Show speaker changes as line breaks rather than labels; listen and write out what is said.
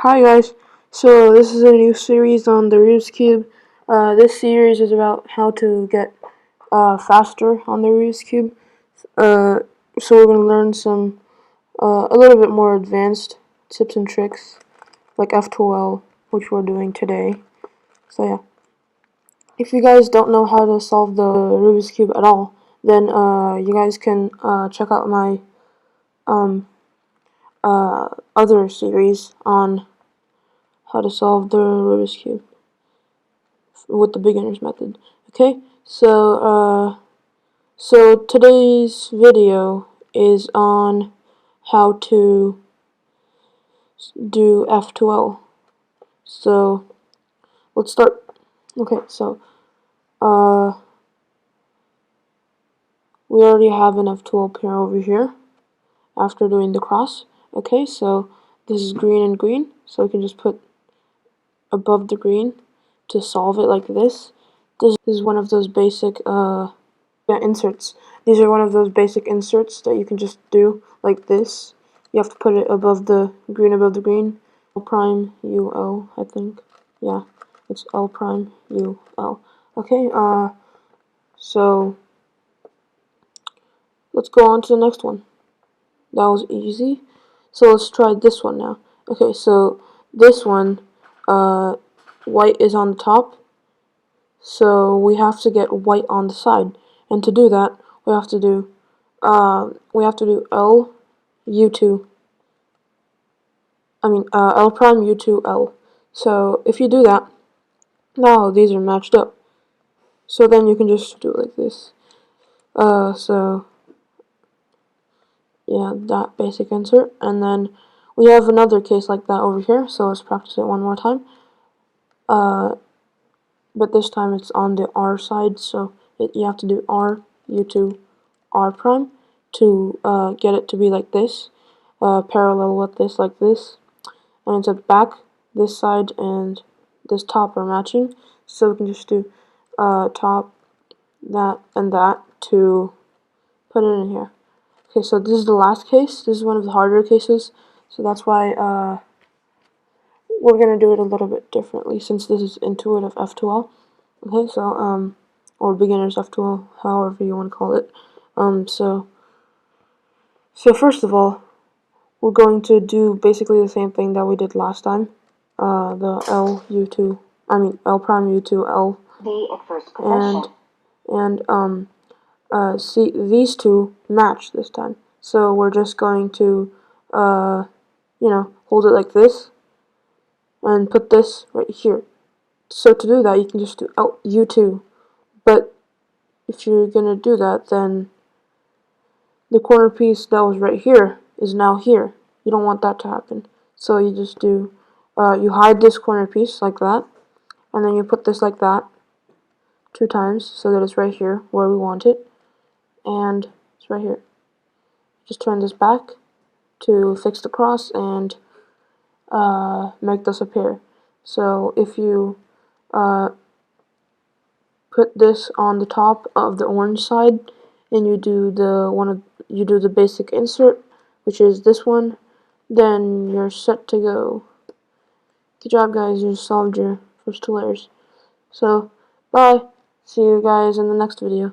Hi guys, so this is a new series on the Rubik's Cube. This series is about how to get faster on the Rubik's Cube. So we're going to learn some a little bit more advanced tips and tricks like F2L, which we're doing today. So yeah, if you guys don't know how to solve the Rubik's Cube at all, then you guys can check out my other series on how to solve the Rubik's Cube with the beginner's method. Okay, so today's video is on how to do F2L. So let's start. Okay, so we already have an F2L pair over here after doing the cross. Okay, so this is green and green, so we can just put above the green to solve it like this. This is one of those basic inserts. These are one of those basic inserts that you can just do like this. You have to put it above the green. L prime UL, I think. Yeah, it's L prime UL. Okay, so let's go on to the next one. That was easy. So let's try this one now. Okay, so this one, white is on the top, so we have to get white on the side. And to do that, we have to do L U2. L prime U2 L. So if you do that, now these are matched up. So then you can just do it like this. So yeah, that basic insert, and then we have another case like that over here. So let's practice it one more time. But this time it's on the R side, so you have to do R U2 R prime to get it to be like this, parallel with this, like this. And it's at back, this side and this top are matching, so we can just do top, that, and that to put it in here. Okay, so this is the last case. This is one of the harder cases, so that's why we're going to do it a little bit differently, since this is intuitive F2L. Okay, so, or beginner's F2L, however you want to call it. So first of all, we're going to do basically the same thing that we did last time. The L prime U2 L, and see, these two match this time. So we're just going to hold it like this and put this right here. So to do that, you can just do U2. But if you're gonna do that, then the corner piece that was right here is now here. You don't want that to happen. So you just do, you hide this corner piece like that, and then you put this like that 2 times so that it's right here where we want it, and it's right here. Just turn this back to fix the cross and make this appear. So if you put this on the top of the orange side and you do the basic insert, which is this one, then you're set to go. Good job, guys, you solved your first 2 layers. So bye, see you guys in the next video.